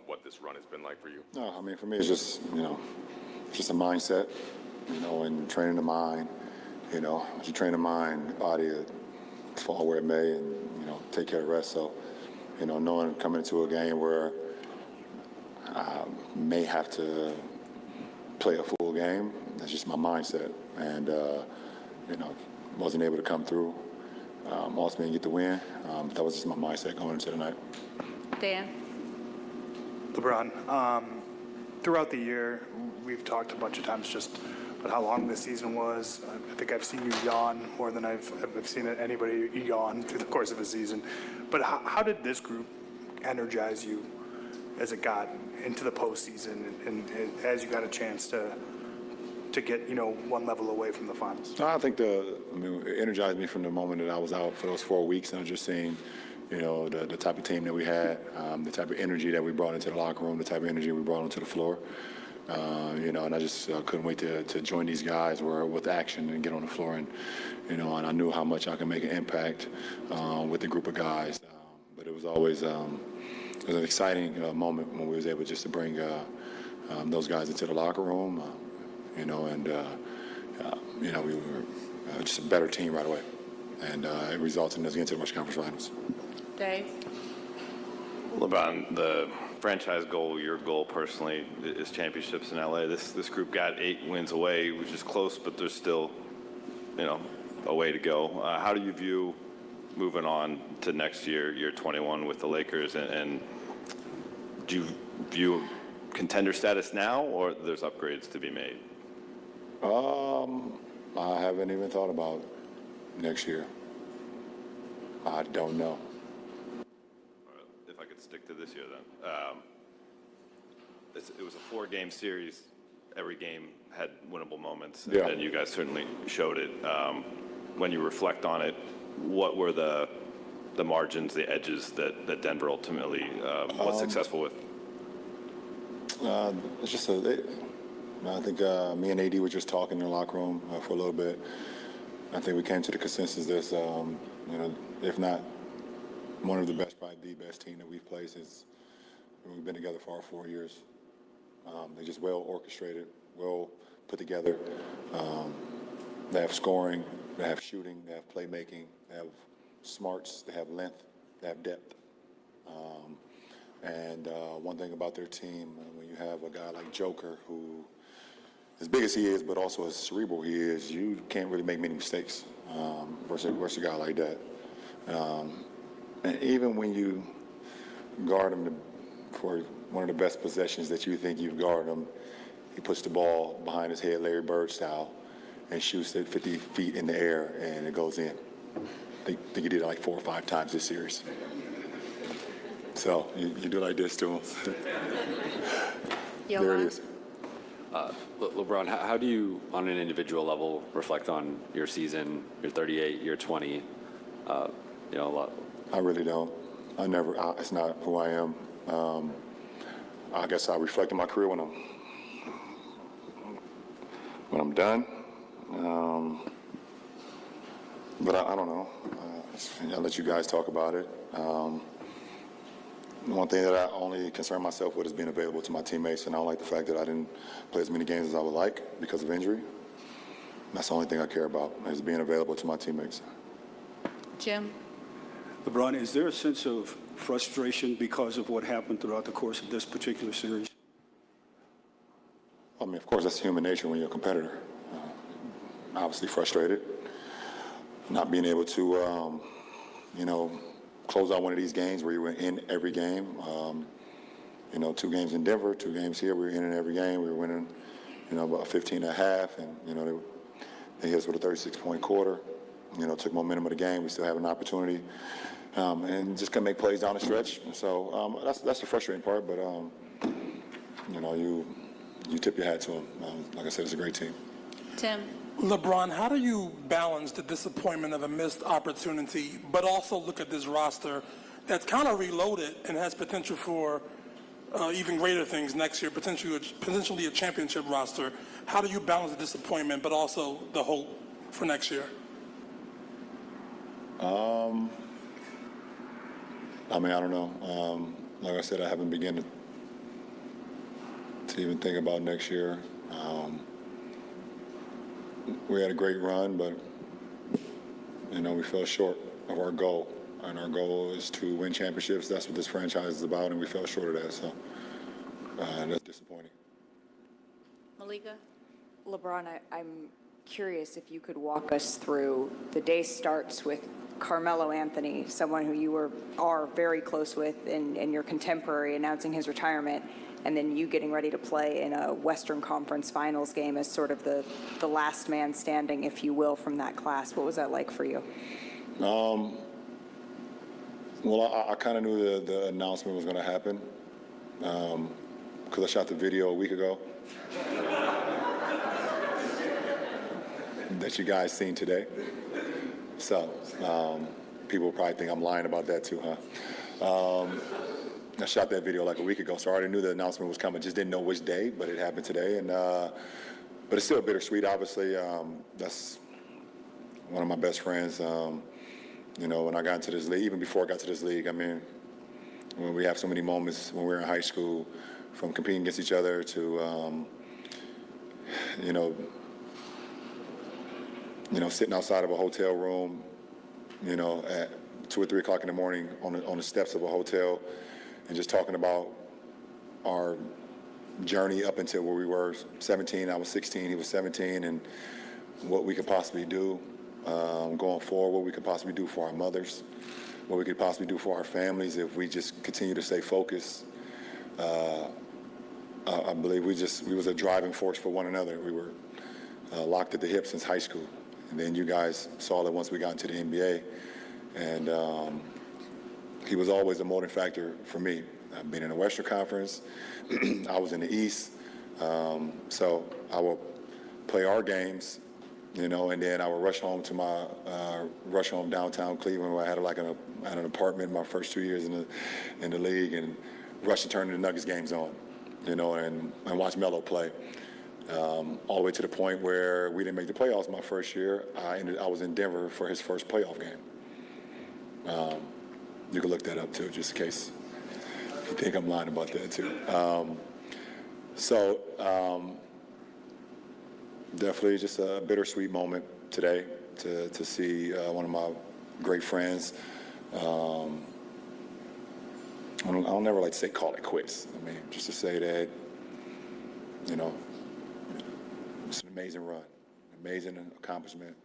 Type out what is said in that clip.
what this run has been like for you? No, I mean, for me, it's just, just a mindset, and training the mind. As you train the mind, body fall where it may, and, take care of the rest. So, knowing coming into a game where I may have to play a full game, that's just my mindset. And, wasn't able to come through. Ultimately get the win. That was just my mindset going into tonight. Dan? LeBron, throughout the year, we've talked a bunch of times just about how long this season was. I think I've seen you yawn more than I've seen anybody yawn through the course of a season. But how did this group energize you as it got into the postseason and as you got a chance to get, one level away from the finals? I think it energized me from the moment that I was out for those 4 weeks, and I was just seeing, the type of team that we had, the type of energy that we brought into the locker room, the type of energy we brought onto the floor. And I just couldn't wait to join these guys with action and get on the floor. And, and I knew how much I could make an impact with the group of guys. But it was always it was an exciting moment when we was able just to bring those guys into the locker room. We were just a better team right away. And it resulted in us getting to the Western Conference Finals. Dave? LeBron, the franchise goal, your goal personally, is championships in LA. This group got 8 wins away, which is close, but there's still, a way to go. How do you view moving on to next year, year 21 with the Lakers, and do you view contender status now, or there's upgrades to be made? I haven't even thought about next year. I don't know. If I could stick to this year then. It was a 4-game series. Every game had winnable moments, Yeah. and you guys certainly showed it. When you reflect on it, what were the margins, the edges that Denver ultimately was successful with? It's just I think me and AD were just talking in the locker room for a little bit. I think we came to the consensus that, if not one of the best, probably the best team that we've played since we've been together for our 4 years. They're just well orchestrated, well put together. They have scoring, they have shooting, they have playmaking, they have smarts, they have length, they have depth. And one thing about their team, when you have a guy like Joker, who, as big as he is, but also as cerebral he is, you can't really make many mistakes versus a guy like that. And even when you guard him for one of the best possessions that you think you've guarded him, he puts the ball behind his head, Larry Bird style, and shoots it 50 feet in the air, and it goes in. I think he did it like 4 or 5 times this series. So you do like this to him. There it is. LeBron, how do you, on an individual level, reflect on your season, your 38, your 20? A lot. I really don't. It's not who I am. I guess I reflect on my career when I'm done. But I don't know. I'll let you guys talk about it. One thing that I only concern myself with is being available to my teammates, and I don't like the fact that I didn't play as many games as I would like because of injury. That's the only thing I care about, is being available to my teammates. Jim? LeBron, is there a sense of frustration because of what happened throughout the course of this particular series? I mean, of course, that's human nature when you're a competitor. Obviously frustrated, not being able to, close out one of these games where you were in every game. 2 games in Denver, 2 games here. We were in every game. We were winning, about 15 and a half, and they hit us with a 36-point quarter. Took momentum of the game. We still have an opportunity, and just couldn't make plays down the stretch. So that's the frustrating part. But you tip your hat to them. Like I said, it's a great team. Tim? LeBron, how do you balance the disappointment of a missed opportunity, but also look at this roster that's kind of reloaded and has potential for even greater things next year, potentially a championship roster? How do you balance the disappointment, but also the hope for next year? I mean, I don't know. Like I said, I haven't begun to to even think about next year. We had a great run, but we fell short of our goal, and our goal is to win championships. That's what this franchise is about, and we fell short of that. So that's disappointing. Malika? LeBron, I'm curious if you could walk us through the day starts with Carmelo Anthony, someone who you are very close with and your contemporary, announcing his retirement, and then you getting ready to play in a Western Conference Finals game as sort of the last man standing, if you will, from that class. What was that like for you? Well, I kind of knew the announcement was going to happen because I shot the video a week ago that you guys seen today. So people probably think I'm lying about that too, huh? I shot that video like a week ago, so I already knew the announcement was coming. Just didn't know which day, but it happened today. And but it's still bittersweet, obviously. That's one of my best friends. When I got into this league, even before I got to this league, I mean, when we have so many moments when we were in high school, from competing against each other to, sitting outside of a hotel room, at 2 or 3 o'clock in the morning on the steps of a hotel, and just talking about our journey up until where we were 17. I was 16, he was 17, and what we could possibly do going forward, what we could possibly do for our mothers, what we could possibly do for our families if we just continue to stay focused. I believe we was a driving force for one another. We were locked at the hip since high school. And then you guys saw that once we got into the NBA. And he was always a motivating factor for me. I've been in the Western Conference. I was in the East. So I will play our games, and then I would rush home to rush home downtown Cleveland, where I had an apartment my first 2 years in the league, and rush and turn the Nuggets games on, and watch Melo play. All the way to the point where we didn't make the playoffs my first year. I was in Denver for his first playoff game. You can look that up too, just in case you think I'm lying about that too. Definitely just a bittersweet moment today to see one of my great friends. I'll never like to say call it quits. I mean, just to say that, it's an amazing run, amazing accomplishment.